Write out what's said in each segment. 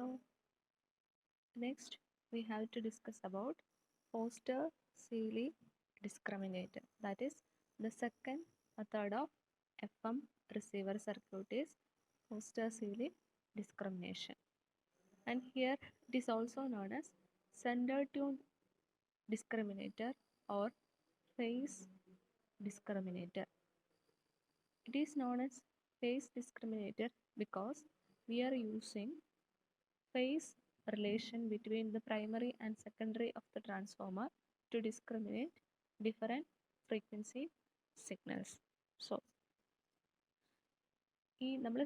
So next we have to discuss about Foster-Seeley discriminator. That is the second method of FM receiver circuit is Foster-Seeley discrimination. And here it is also known as center tune discriminator or phase discriminator. It is known as phase discriminator because we are using phase relation between the primary and secondary of the transformer to discriminate different frequency signals. So, ഈ നമ്മൾ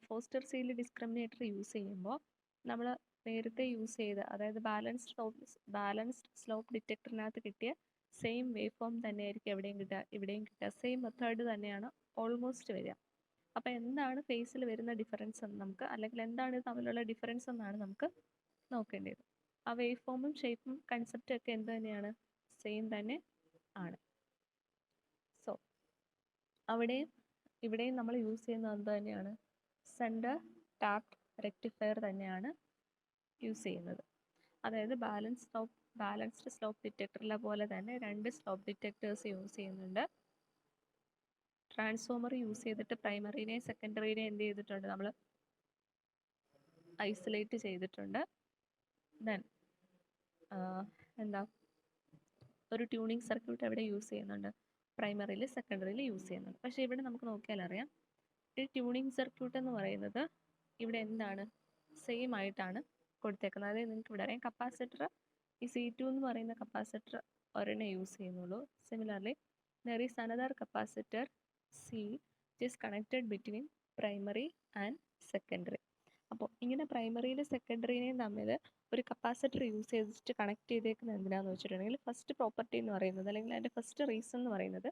foster seal discriminator use ചെയ്യുമ്പോൾ നമ്മൾ നേരത്തെ use ചെയ്ത അതായത് balanced slope ഡിറ്റക്ടറിനകത്ത് കിട്ടിയ same wave form തന്നെയായിരിക്കും ഇവിടെയും കിട്ടുക സെയിം മെത്തേഡ് തന്നെയാണ് ഓൾമോസ്റ്റ് വരിക. അപ്പോൾ എന്താണ് ഫേസിൽ വരുന്ന ഡിഫറൻസ് എന്ന് നമുക്ക് അല്ലെങ്കിൽ എന്താണ് ഇത് തമ്മിലുള്ള ഡിഫറൻസ് എന്നാണ് നമുക്ക് നോക്കേണ്ടത്. ആ വേവ് ഫോമും ഷേപ്പും കൺസെപ്റ്റും ഒക്കെ എന്ത് തന്നെയാണ് സെയിം തന്നെ ആണ്. സോ ഇവിടെയും നമ്മൾ യൂസ് ചെയ്യുന്നത് എന്ത് തന്നെയാണ് സെൻറ്റർ ടാപ്ഡ് റെക്ടിഫയർ തന്നെയാണ് യൂസ് ചെയ്യുന്നത്. അതായത് ബാലൻസ്ഡ് സ്ലോപ്പ് ഡിറ്റക്ടറിലെ പോലെ തന്നെ രണ്ട് സ്ലോപ്പ് ഡിറ്റക്ടേഴ്സ് യൂസ് ചെയ്യുന്നുണ്ട്. ട്രാൻസ്ഫോമർ യൂസ് ചെയ്തിട്ട് പ്രൈമറിനെ സെക്കൻഡറിനെ എന്ത് ചെയ്തിട്ടുണ്ട് നമ്മൾ ഐസൊലേറ്റ് ചെയ്തിട്ടുണ്ട്. ദെൻ ഒരു ട്യൂണിങ് സർക്യൂട്ട് എവിടെ യൂസ് ചെയ്യുന്നുണ്ട് പ്രൈമറിയിൽ സെക്കൻഡറിയിൽ യൂസ് ചെയ്യുന്നുണ്ട്. പക്ഷേ ഇവിടെ നമുക്ക് നോക്കിയാൽ അറിയാം ഈ ട്യൂണിങ് സർക്യൂട്ട് എന്ന് പറയുന്നത് ഇവിടെ എന്താണ് സെയിം ആയിട്ടാണ് കൊടുത്തേക്കുന്നത്. അതായത് നിങ്ങൾക്ക് ഇവിടെ അറിയാം കപ്പാസിറ്റർ ഈ C2 എന്ന് പറയുന്ന കപ്പാസിറ്റർ ഒരെണ്ണം യൂസ് ചെയ്യുന്നുള്ളൂ. Similarly there is another capacitor C which is connected between primary and secondary. അപ്പോൾ ഇങ്ങനെ പ്രൈമറിയിലും സെക്കൻഡറിനെയും തമ്മിൽ ഒരു കപ്പാസിറ്റർ യൂസ് ചെയ്തിട്ട് കണക്ട് ചെയ്തേക്കുന്നത് എന്തിനാണെന്ന് വെച്ചിട്ടുണ്ടെങ്കിൽ ഫസ്റ്റ് പ്രോപ്പർട്ടി എന്ന് പറയുന്നത് അല്ലെങ്കിൽ അതിൻ്റെ ഫസ്റ്റ് റീസൺ എന്ന് പറയുന്നത്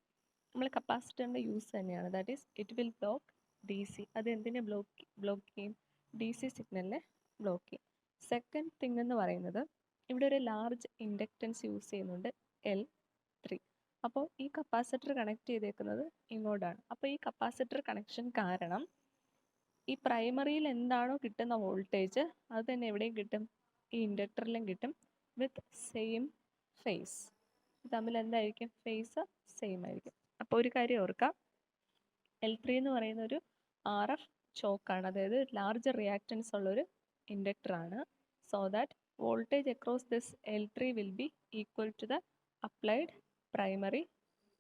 നമ്മൾ കപ്പാസിറ്ററിൻ്റെ യൂസ് തന്നെയാണ്. That is it will block DC. അത് എന്തിനെ ബ്ലോക്ക് ചെയ്യും DC സിഗ്നലിനെ ബ്ലോക്ക് ചെയ്യും. സെക്കൻഡ് തിങ് എന്ന് പറയുന്നത് ഇവിടെ ഒരു ലാർജ് ഇൻഡക്റ്റൻസ് യൂസ് ചെയ്യുന്നുണ്ട് L3. അപ്പോൾ ഈ കപ്പാസിറ്റർ കണക്ട് ചെയ്തേക്കുന്നത് ഇങ്ങോട്ടാണ്. അപ്പോൾ ഈ കപ്പാസിറ്റർ കണക്ഷൻ കാരണം ഈ പ്രൈമറിയിൽ എന്താണോ കിട്ടുന്ന വോൾട്ടേജ് അത് തന്നെ എവിടെയും കിട്ടും ഈ ഇൻഡക്ടറിലും കിട്ടും വിത്ത് സെയിം ഫേസ്. തമ്മിൽ എന്തായിരിക്കും ഫേസ് സെയിം ആയിരിക്കും. അപ്പോൾ ഒരു കാര്യം ഓർക്കാം L3 എന്ന് പറയുന്ന ഒരു RF ചോക്കാണ്, അതായത് ലാർജ് റിയാക്റ്റൻസ് ഉള്ളൊരു ഇൻഡക്ടറാണ്. So that voltage across this L3 will be equal to the applied primary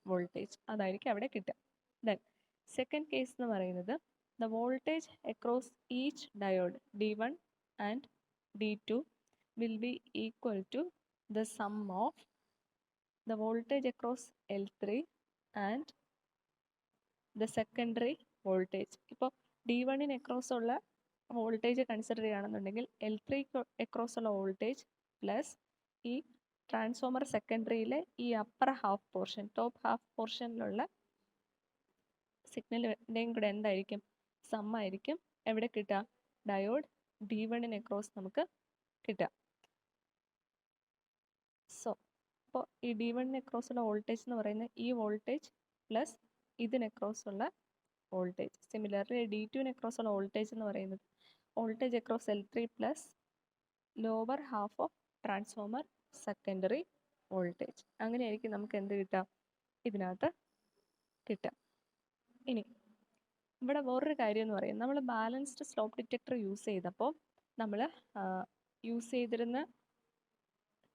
voltage. അതായിരിക്കും അവിടെ കിട്ടുക. ദെൻ സെക്കൻഡ് കേസ് എന്ന് പറയുന്നത് the voltage across each diode D1 and D2 will be equal to the sum of the voltage across L3 and the secondary voltage. ഇപ്പോൾ D1 across ഉള്ള voltage consider ചെയ്യുകയാണെന്നുണ്ടെങ്കിൽ L3 across ഉള്ള voltage plus ഈ transformer സെക്കൻഡറിയിലെ ഈ upper half portion top half പോർഷനിലുള്ള സിഗ്നലിൻ്റെയും കൂടെ എന്തായിരിക്കും സം ആയിരിക്കും എവിടെ കിട്ടുക ഡയോഡ് D1 അക്രോസ് നമുക്ക് കിട്ടുക. സോ അപ്പോൾ ഈ D1 അക്രോസ് ഉള്ള വോൾട്ടേജ് എന്ന് പറയുന്നത് ഈ വോൾട്ടേജ് പ്ലസ് ഇതിനക്രോസ് ഉള്ള വോൾട്ടേജ്. സിമിലർലി D2 അക്രോസ് ഉള്ള വോൾട്ടേജ് എന്ന് പറയുന്നത് voltage across L3 plus lower half of transformer secondary voltage. അങ്ങനെയായിരിക്കും നമുക്ക് എന്ത് കിട്ടുക ഇതിനകത്ത് കിട്ടുക. ഇനി ഇവിടെ വേറൊരു കാര്യം എന്ന് പറയുന്നത് നമ്മൾ ബാലൻസ്ഡ് സ്ലോപ്പ് ഡിറ്റക്ടർ യൂസ് ചെയ്തപ്പോൾ നമ്മൾ യൂസ് ചെയ്തിരുന്ന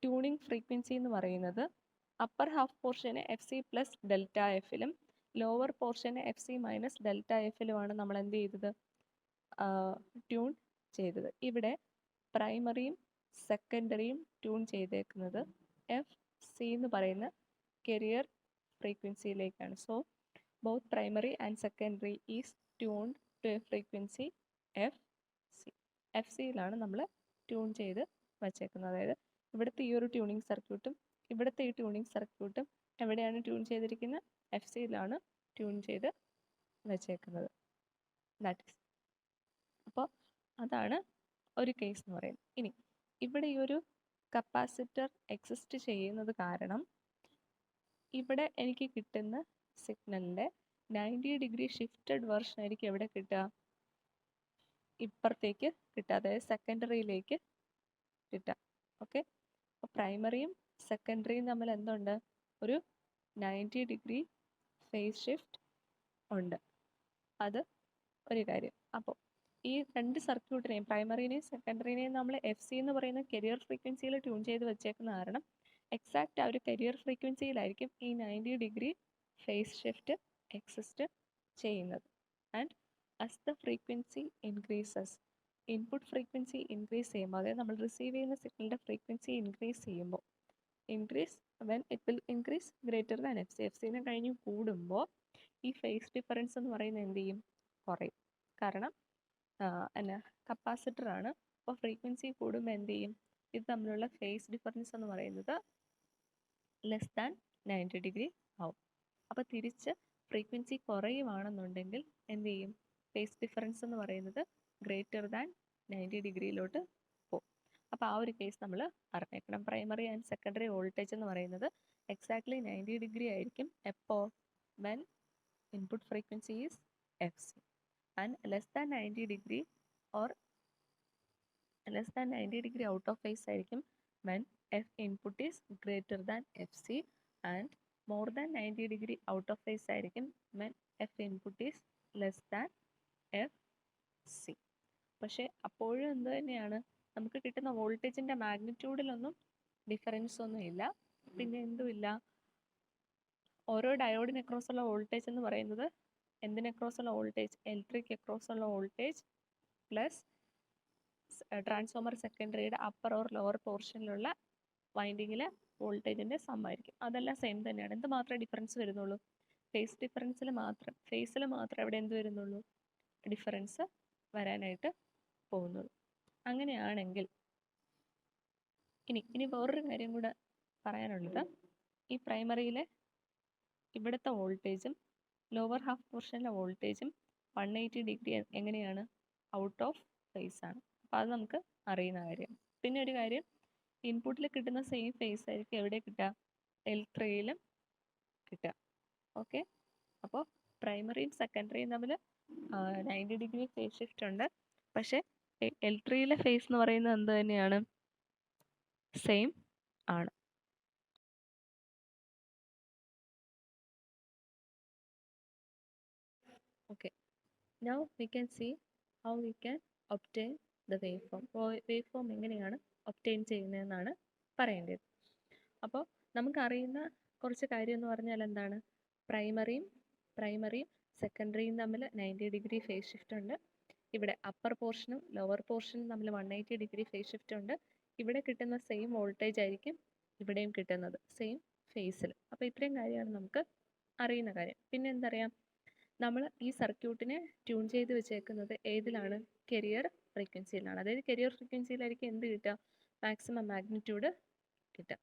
ട്യൂണിങ് ഫ്രീക്വൻസി എന്ന് പറയുന്നത് അപ്പർ ഹാഫ് പോർഷന് FC പ്ലസ് ഡെൽറ്റ എഫിലും ലോവർ പോർഷന് FC മൈനസ് ഡെൽറ്റ എഫിലുമാണ് നമ്മൾ എന്ത് ചെയ്തത് ട്യൂൺ ചെയ്തത്. ഇവിടെ പ്രൈമറിയും സെക്കൻഡറിയും ട്യൂൺ ചെയ്തേക്കുന്നത് FC എന്ന് പറയുന്ന കെരിയർ ഫ്രീക്വൻസിയിലേക്കാണ്. So both primary and secondary is tuned to a frequency FC. FC-യിലാണ് നമ്മൾ ട്യൂൺ ചെയ്ത് വച്ചേക്കുന്നത്. അതായത് ഇവിടുത്തെ ഈ ഒരു ട്യൂണിങ് സർക്യൂട്ടും ഇവിടുത്തെ ഈ ട്യൂണിങ് സർക്യൂട്ടും എവിടെയാണ് ട്യൂൺ ചെയ്തിരിക്കുന്നത് FC-യിലാണ് ട്യൂൺ ചെയ്ത് വച്ചേക്കുന്നത്. ദാറ്റ് ഈസ് അപ്പോൾ അതാണ് ഒരു കേസ് എന്ന് പറയുന്നത്. ഇനി ഇവിടെ ഈ ഒരു കപ്പാസിറ്റർ എക്സിസ്റ്റ് ചെയ്യുന്നത് കാരണം ഇവിടെ എനിക്ക് കിട്ടുന്ന സിഗ്നലിൻ്റെ 90 ഡിഗ്രി ഷിഫ്റ്റഡ് വെർഷൻ ആയിരിക്കും എവിടെ കിട്ടുക ഇപ്പുറത്തേക്ക് കിട്ടുക, അതായത് സെക്കൻഡറിയിലേക്ക് കിട്ടുക. ഓക്കെ, അപ്പോൾ പ്രൈമറിയും സെക്കൻഡറിയും തമ്മിൽ എന്തുണ്ട്? ഒരു 90 ഡിഗ്രി ഫേസ് ഷിഫ്റ്റ് ഉണ്ട്. അത് ഒരു കാര്യം. അപ്പോൾ ഈ രണ്ട് സർക്യൂട്ടിനെയും, പ്രൈമറിനെയും സെക്കൻഡറിനെയും നമ്മൾ എഫ് സി എന്ന് പറയുന്ന കരിയർ ഫ്രീക്വൻസിയിൽ ട്യൂൺ ചെയ്ത് വെച്ചേക്കുന്ന കാരണം എക്സാക്റ്റ് ആ ഒരു കരിയർ ഫ്രീക്വൻസിയിലായിരിക്കും ഈ 90 ഡിഗ്രി ഫേസ് ഷിഫ്റ്റ് എക്സിസ്റ്റ് ചെയ്യുന്നത്. And as the frequency increases, input frequency increase ചെയ്യുമ്പോൾ, അതായത് നമ്മൾ റിസീവ് ചെയ്യുന്ന സിഗ്നലിൻ്റെ ഫ്രീക്വൻസി ഇൻക്രീസ് ചെയ്യുമ്പോൾ, increase when it will increase greater than F C, F സിനെ കഴിഞ്ഞ് കൂടുമ്പോൾ ഈ ഫേസ് ഡിഫറൻസ് എന്ന് പറയുന്നത് എന്ത് ചെയ്യും? കുറയും. കാരണം എന്നാ കപ്പാസിറ്ററാണ്. അപ്പോൾ ഫ്രീക്വൻസി കൂടുമ്പോൾ എന്ത് ചെയ്യും? ഇത് തമ്മിലുള്ള ഫേസ് ഡിഫറൻസ് എന്ന് പറയുന്നത് ലെസ് ദാൻ 90 ഡിഗ്രി ആവും. അപ്പോൾ തിരിച്ച് ഫ്രീക്വൻസി കുറയുവാണെന്നുണ്ടെങ്കിൽ എന്ത് ചെയ്യും? ഫേസ് ഡിഫറൻസ് എന്ന് പറയുന്നത് ഗ്രേറ്റർ ദാൻ 90 ഡിഗ്രിയിലോട്ട് പോകും. അപ്പോൾ ആ ഒരു കേസ് നമ്മൾ അറിഞ്ഞേക്കണം. പ്രൈമറി ആൻഡ് സെക്കൻഡറി വോൾട്ടേജ് എന്ന് പറയുന്നത് എക്സാക്ട്ലി 90 ഡിഗ്രി ആയിരിക്കും എപ്പോൾ? When input frequency is F C, and less than 90 degree or less than 90 degree out of phase ആയിരിക്കും when F input is greater than F C, and more than 90 degree out of phase ആയിരിക്കും when F input is less than F C. പക്ഷേ അപ്പോഴും എന്ത് തന്നെയാണ്? നമുക്ക് കിട്ടുന്ന വോൾട്ടേജിൻ്റെ മാഗ്നിറ്റ്യൂഡിലൊന്നും difference ഒന്നും ഇല്ല. പിന്നെ എന്തുമില്ല, ഓരോ ഡയോഡിന് അക്രോസ് ഉള്ള വോൾട്ടേജ് എന്ന് പറയുന്നത് എന്തിന് അക്രോസ് ഉള്ള വോൾട്ടേജ്? L3 അക്രോസ് ഉള്ള വോൾട്ടേജ് പ്ലസ് ട്രാൻസ്ഫോമർ സെക്കൻഡറിയുടെ അപ്പർ ഓർ ലോവർ പോർഷനിലുള്ള വൈൻഡിങ്ങിലെ വോൾട്ടേജിൻ്റെ സം ആയിരിക്കും. അതെല്ലാം സെയിം തന്നെയാണ്. എന്ത് മാത്രമേ ഡിഫറൻസ് വരുന്നുള്ളൂ? ഫേസ് ഡിഫറൻസിൽ മാത്രം, ഫേസിൽ മാത്രം ഇവിടെ എന്ത് വരുന്നുള്ളൂ? ഡിഫറൻസ് വരാനായിട്ട് പോകുന്നുള്ളൂ. അങ്ങനെയാണെങ്കിൽ ഇനി വേറൊരു കാര്യം കൂടെ പറയാനുള്ളത്, ഈ പ്രൈമറിയിലെ ഇവിടുത്തെ വോൾട്ടേജും ലോവർ ഹാഫ് പോർഷനിലെ വോൾട്ടേജും 180 ഡിഗ്രി എങ്ങനെയാണ്? ഔട്ട് ഓഫ് ഫേസ് ആണ്. അപ്പോൾ അത് നമുക്ക് അറിയുന്ന കാര്യം. പിന്നെ ഒരു കാര്യം, ഇൻപുട്ടിൽ കിട്ടുന്ന സെയിം ഫേസ് ആയിരിക്കും എവിടെ കിട്ടുക? L3യിലും കിട്ടുക. ഓക്കെ, അപ്പോൾ പ്രൈമറിയും സെക്കൻഡറിയും തമ്മിൽ 90 ഡിഗ്രി ഫേസ് ഷിഫ്റ്റ് ഉണ്ട്. പക്ഷേ L3യിലെ ഫേസ് എന്ന് പറയുന്നത് എന്ത് തന്നെയാണ്? സെയിം ആണ്. Okay, now we can see how we can obtain the waveform. Waveform എങ്ങനെയാണ് ഒബ്റ്റെയിൻ ചെയ്യുന്നതെന്നാണ് പറയേണ്ടത്. അപ്പോൾ നമുക്കറിയുന്ന കുറച്ച് കാര്യം എന്ന് പറഞ്ഞാൽ എന്താണ്? പ്രൈമറിയും സെക്കൻഡറിയും തമ്മിൽ 90 ഡിഗ്രി ഫേസ് ഷിഫ്റ്റ് ഉണ്ട്. ഇവിടെ അപ്പർ പോർഷനും ലോവർ പോർഷനും തമ്മിൽ 180 ഡിഗ്രി ഫേസ് ഷിഫ്റ്റ് ഉണ്ട്. ഇവിടെ കിട്ടുന്ന സെയിം വോൾട്ടേജ് ആയിരിക്കും ഇവിടെയും കിട്ടുന്നത്, സെയിം ഫേസിൽ. അപ്പോൾ ഇത്രയും കാര്യമാണ് നമുക്ക് അറിയുന്ന കാര്യം. പിന്നെ എന്തറിയാം? നമ്മൾ ഈ സർക്യൂട്ടിനെ ട്യൂൺ ചെയ്ത് വെച്ചേക്കുന്നത് ഏതിലാണ്? കരിയർ ഫ്രീക്വൻസിയിലാണ്. അതായത് കരിയർ ഫ്രീക്വൻസിയിലായിരിക്കും എന്ത് കിട്ടുക? മാക്സിമം മാഗ്നിറ്റ്യൂഡ് കിട്ടുക.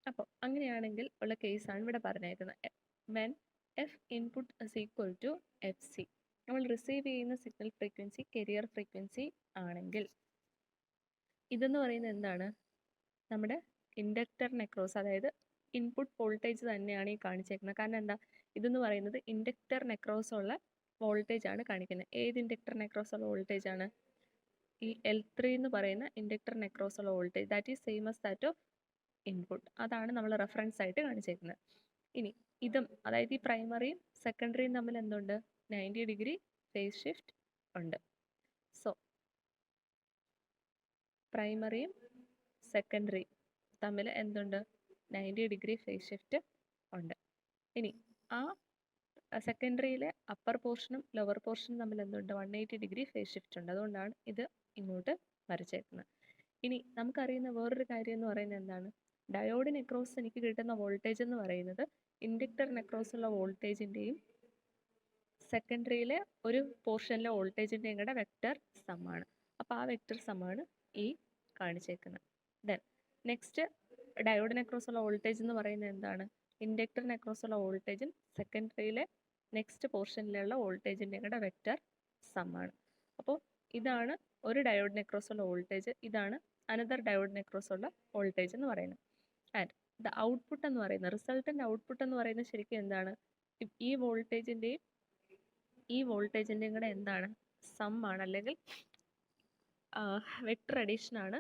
അപ്പോൾ അങ്ങനെയാണെങ്കിൽ ഉള്ള കേസാണ് ഇവിടെ പറഞ്ഞേക്കുന്നത്. When F input is equal to F C, നമ്മൾ റിസീവ് ചെയ്യുന്ന സിഗ്നൽ ഫ്രീക്വൻസി കരിയർ ഫ്രീക്വൻസി ആണെങ്കിൽ ഇതെന്ന് പറയുന്നത് എന്താണ്? നമ്മുടെ ഇൻഡക്ടറിന് അക്രോസ്, അതായത് ഇൻപുട്ട് വോൾട്ടേജ് തന്നെയാണ് ഈ കാണിച്ചേക്കുന്നത്. കാരണം എന്താ? ഇതെന്ന് പറയുന്നത് ഇൻഡക്ടറിന് അക്രോസ് ഉള്ള വോൾട്ടേജ് ആണ് കാണിക്കുന്നത്. ഏത് ഇൻഡക്ടറിന് അക്രോസ് ഉള്ള വോൾട്ടേജ് ആണ്? ഈ L3 എന്ന് പറയുന്ന ഇൻഡക്ടറിന് അക്രോസ് ഉള്ള voltage, that is same as that of input. അതാണ് നമ്മൾ റെഫറൻസ് ആയിട്ട് കാണിച്ചേക്കുന്നത്. ഇനി ഇതും, അതായത് ഈ പ്രൈമറിയും സെക്കൻഡറിയും തമ്മിൽ എന്തുണ്ട്? 90 ഡിഗ്രി ഫേസ് ഷിഫ്റ്റ് ഉണ്ട്. സോ പ്രൈമറിയും സെക്കൻഡറിയും തമ്മിൽ എന്തുണ്ട്? 90 ഡിഗ്രി ഫേസ് ഷിഫ്റ്റ് ഉണ്ട്. ഇനി ആ സെക്കൻഡറിയിലെ അപ്പർ പോർഷനും ലോവർ പോർഷനും തമ്മിൽ എന്തുണ്ട്? 180 ഡിഗ്രി ഫേസ് ഷിഫ്റ്റ് ഉണ്ട്. അതുകൊണ്ടാണ് ഇത് ഇങ്ങോട്ട് വരച്ചേക്കുന്നത്. ഇനി നമുക്കറിയുന്ന വേറൊരു കാര്യം എന്ന് പറയുന്നത് എന്താണ്? ഡയോഡിന് അക്രോസ് എനിക്ക് കിട്ടുന്ന വോൾട്ടേജ് എന്ന് പറയുന്നത് ഇൻഡക്ടറിന് അക്രോസ് ഉള്ള വോൾട്ടേജിൻ്റെയും സെക്കൻഡറിയിലെ ഒരു പോർഷനിലെ വോൾട്ടേജിൻ്റെയും കൂടെ വെക്റ്റർ സമ്മാണ്. അപ്പോൾ ആ വെക്റ്റർ സമ്മാണ് ഈ കാണിച്ചേക്കുന്നത്. ദെൻ നെക്സ്റ്റ്, ഡയോഡിന് അക്രോസ് ഉള്ള വോൾട്ടേജ് എന്ന് പറയുന്നത് എന്താണ്? ഇൻഡക്ടറിന് അക്രോസ് ഉള്ള വോൾട്ടേജും സെക്കൻഡറിയിലെ നെക്സ്റ്റ് പോർഷനിലുള്ള വോൾട്ടേജിൻ്റെയും കൂടെ വെക്റ്റർ സമ്മാണ്. അപ്പോൾ ഇതാണ് ഒരു ഡയോഡിന് അക്രോസ് ഉള്ള വോൾട്ടേജ്, ഇതാണ് അനദർ ഡയോഡിന് അക്രോസ് ഉള്ള വോൾട്ടേജ് എന്ന് പറയുന്നത്. ആൻഡ് ദ ഔട്ട്പുട്ട് എന്ന് പറയുന്നത്, റിസൾട്ടൻ്റ് ഔട്ട്പുട്ട് എന്ന് പറയുന്നത് ശരിക്കും എന്താണ്? ഈ വോൾട്ടേജിൻ്റെയും കൂടെ എന്താണ്? സം ആണ്, അല്ലെങ്കിൽ വെക്ടർ അഡീഷനാണ്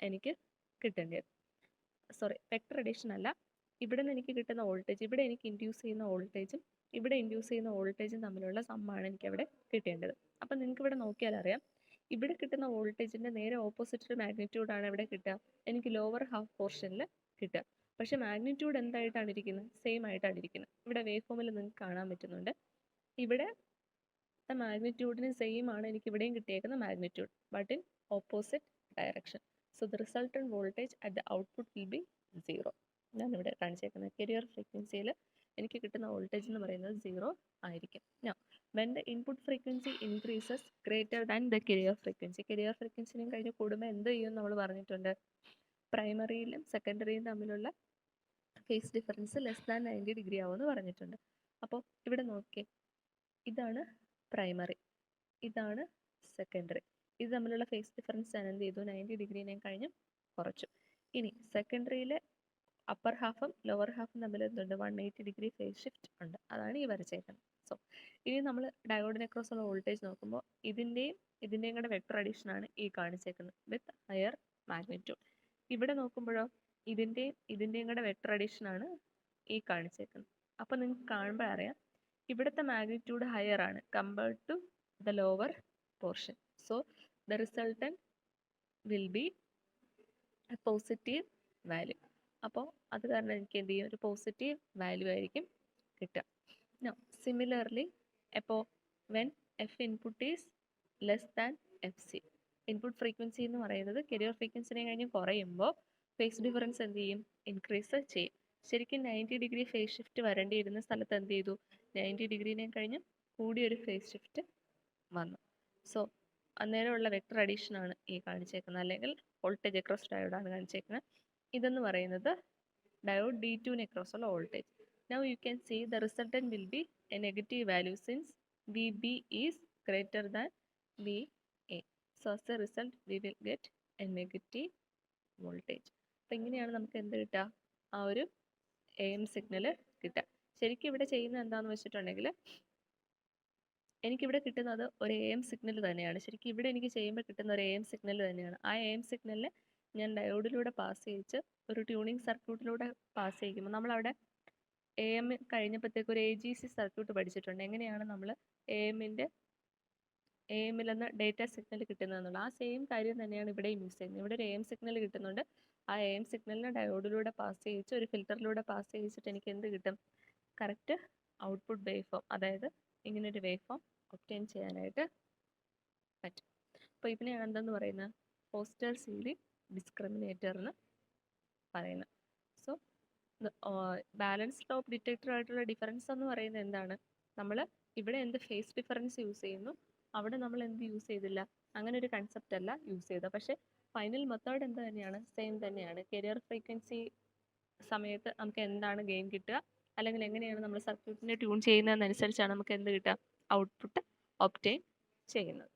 എനിക്ക് കിട്ടേണ്ടത്. സോറി, വെക്ടർ അഡീഷൻ അല്ല, ഇവിടെ നിന്ന് എനിക്ക് കിട്ടുന്ന വോൾട്ടേജ്, ഇവിടെ എനിക്ക് ഇൻഡ്യൂസ് ചെയ്യുന്ന വോൾട്ടേജും ഇവിടെ ഇൻഡ്യൂസ് ചെയ്യുന്ന വോൾട്ടേജും തമ്മിലുള്ള സമ്മാണ് എനിക്കവിടെ കിട്ടേണ്ടത്. അപ്പം നിങ്ങൾക്ക് ഇവിടെ നോക്കിയാൽ അറിയാം, ഇവിടെ കിട്ടുന്ന വോൾട്ടേജിൻ്റെ നേരെ ഓപ്പോസിറ്റ് മാഗ്നിറ്റ്യൂഡാണ് ഇവിടെ കിട്ടുക, എനിക്ക് ലോവർ ഹാഫ് പോർഷനിൽ കിട്ടുക. പക്ഷെ മാഗ്നിറ്റ്യൂഡ് എന്തായിട്ടാണ് ഇരിക്കുന്നത്? സെയിം ആയിട്ടാണ് ഇരിക്കുന്നത്. ഇവിടെ വേവ് ഫോമിൽ നിങ്ങൾക്ക് കാണാൻ പറ്റുന്നുണ്ട്. ഇവിടെ മാഗ്നിറ്റ്യൂഡിന് സെയിം ആണ് എനിക്ക് ഇവിടെയും കിട്ടിയേക്കുന്ന magnitude, but in opposite direction. So the resultant voltage at the output will be 0. ഞാനിവിടെ കാണിച്ചേക്കുന്നത് കെരിയർ ഫ്രീക്വൻസിയിൽ എനിക്ക് കിട്ടുന്ന വോൾട്ടേജ് എന്ന് പറയുന്നത് 0 ആയിരിക്കും. Now, when the input frequency increases greater than the carrier frequency, carrier frequencyയും കഴിഞ്ഞ് കൂടുമ്പോൾ എന്ത് ചെയ്യും നമ്മൾ പറഞ്ഞിട്ടുണ്ട്? പ്രൈമറിയിലും സെക്കൻഡറിയും തമ്മിലുള്ള phase difference less than 90 degree ആവുമെന്ന് പറഞ്ഞിട്ടുണ്ട്. അപ്പോൾ ഇവിടെ നോക്കിയേ, ഇതാണ് പ്രൈമറി, ഇതാണ് സെക്കൻഡറി. ഇത് തമ്മിലുള്ള ഫേസ് ഡിഫറൻസ് ഞാൻ എന്ത് ചെയ്തു? 90 ഡിഗ്രീനെ കഴിഞ്ഞും കുറച്ചു. ഇനി സെക്കൻഡറിയിലെ അപ്പർ ഹാഫും ലോവർ ഹാഫും തമ്മിൽ എന്തുണ്ട്? 180 ഡിഗ്രി ഫേസ് ഷിഫ്റ്റ് ഉണ്ട്. അതാണ് ഈ വരച്ചേക്കുന്നത്. സോ ഇനി നമ്മൾ ഡയോഡിനെ ക്രോസുള്ള വോൾട്ടേജ് നോക്കുമ്പോൾ ഇതിൻ്റെയും കൂടെ വെക്ടർ അഡീഷനാണ് ഈ കാണിച്ചേക്കുന്നത് വിത്ത് ഹയർ മാഗ്നിറ്റ്യൂഡ്. ഇവിടെ നോക്കുമ്പോഴോ ഇതിൻ്റെയും കൂടെ വെക്ടർ അഡീഷനാണ് ഈ കാണിച്ചേക്കുന്നത്. അപ്പോൾ നിങ്ങൾക്ക് കാണുമ്പോൾ അറിയാം, ഇവിടുത്തെ മാഗ്നിറ്റ്യൂഡ് ഹയർ ആണ് compared to the lower portion. So the resultant will be a positive value. അപ്പോൾ അത് കാരണം എനിക്ക് എന്ത് ചെയ്യും? ഒരു പോസിറ്റീവ് വാല്യൂ ആയിരിക്കും കിട്ടുക. നോ സിമിലർലി അപ്പോൾ when F input is less than F C, input frequency എന്ന് പറയുന്നത് കെരിയർ ഫ്രീക്വൻസിനെ കഴിഞ്ഞ് കുറയുമ്പോൾ ഫേസ് ഡിഫറൻസ് എന്ത് ചെയ്യും? ഇൻക്രീസ് ചെയ്യും. ശരിക്കും 90 ഡിഗ്രി ഫേസ് ഷിഫ്റ്റ് വരേണ്ടിയിരുന്ന സ്ഥലത്ത് എന്ത് ചെയ്തു? 90 ഡിഗ്രീനെ കഴിഞ്ഞ് കൂടിയൊരു ഫേസ് ഷിഫ്റ്റ് വന്നു. സോ അന്നേരമുള്ള വെക്ടർ അഡീഷനാണ് ഈ കാണിച്ചേക്കുന്നത്, അല്ലെങ്കിൽ വോൾട്ടേജ് അക്രോസ് ഡയോഡാണ് കാണിച്ചേക്കുന്നത്. ഇതെന്ന് പറയുന്നത് ഡയോഡ് D2 അക്രോസുള്ള voltage. Now you can see the resultant will be a negative value since VB is greater than VA. So as a result we will get a negative voltage. അപ്പം ഇങ്ങനെയാണ് നമുക്ക് എന്ത് കിട്ടുക? ആ ഒരു AM സിഗ്നൽ കിട്ടുക. ശരിക്കും ഇവിടെ ചെയ്യുന്നത് എന്താണെന്ന് വെച്ചിട്ടുണ്ടെങ്കിൽ, എനിക്കിവിടെ കിട്ടുന്നത് ഒരു AM സിഗ്നൽ തന്നെയാണ്. ശരിക്കും ഇവിടെ എനിക്ക് ചെയ്യുമ്പോൾ കിട്ടുന്ന ഒരു AM സിഗ്നൽ തന്നെയാണ്. ആ AM സിഗ്നലിനെ ഞാൻ ഡയോഡിലൂടെ പാസ് ചെയ്യിച്ച് ഒരു ട്യൂണിങ് സർക്യൂട്ടിലൂടെ പാസ് ചെയ്യിക്കുമ്പോൾ, നമ്മളവിടെ AM കഴിഞ്ഞപ്പോഴത്തേക്ക് ഒരു AGC സർക്യൂട്ട് പഠിച്ചിട്ടുണ്ട്. എങ്ങനെയാണ് നമ്മൾ AMൽ നിന്ന് ഡേറ്റ സിഗ്നൽ കിട്ടുന്നതെന്നുള്ള ആ സെയിം കാര്യം തന്നെയാണ് ഇവിടെ യൂസ് ചെയ്യുന്നത്. ഇവിടെ ഒരു AM സിഗ്നൽ കിട്ടുന്നുണ്ട്. ആ AM സിഗ്നലിനെ ഡയോഡിലൂടെ പാസ് ചെയ്യിച്ച് ഒരു ഫിൽറ്ററിലൂടെ പാസ് ചെയ്യിച്ചിട്ട് എനിക്ക് എന്ത് കിട്ടും? കറക്റ്റ് ഔട്ട്പുട്ട് വേവ് ഫോം, അതായത് ഇങ്ങനൊരു വേവ് ഫോം ഒബ്റ്റെയിൻ ചെയ്യാനായിട്ട് പറ്റും. അപ്പോൾ ഇതിനെയാണ് എന്തെന്ന് പറയുന്നത്? ഫോസ്റ്റർ സീരീസ് ഡിസ്ക്രിമിനേറ്റർ എന്ന് പറയുന്നത്. സോ ബാലൻസ് ടോപ്പ് ഡിറ്റക്ടറുമായിട്ടുള്ള ഡിഫറൻസ് എന്ന് പറയുന്നത് എന്താണ്? നമ്മൾ ഇവിടെ എന്ത് ഫേസ് ഡിഫറൻസ് യൂസ് ചെയ്യുന്നു, അവിടെ നമ്മൾ എന്ത് യൂസ് ചെയ്തില്ല, അങ്ങനെ ഒരു കൺസെപ്റ്റ് അല്ല യൂസ് ചെയ്തത്. പക്ഷേ ഫൈനൽ മെത്തേഡ് എന്ത് തന്നെയാണ്? സെയിം തന്നെയാണ്. കെരിയർ ഫ്രീക്വൻസി സമയത്ത് നമുക്ക് എന്താണ് ഗെയിൻ കിട്ടുക, അല്ലെങ്കിൽ എങ്ങനെയാണ് നമ്മൾ സർക്യൂട്ടിനെ ട്യൂൺ ചെയ്യുന്നതെന്നനുസരിച്ചാണ് നമുക്ക് എന്ത് കിട്ടുക? ഔട്ട്പുട്ട് ഒബ്റ്റെയിൻ ചെയ്യുന്നത്.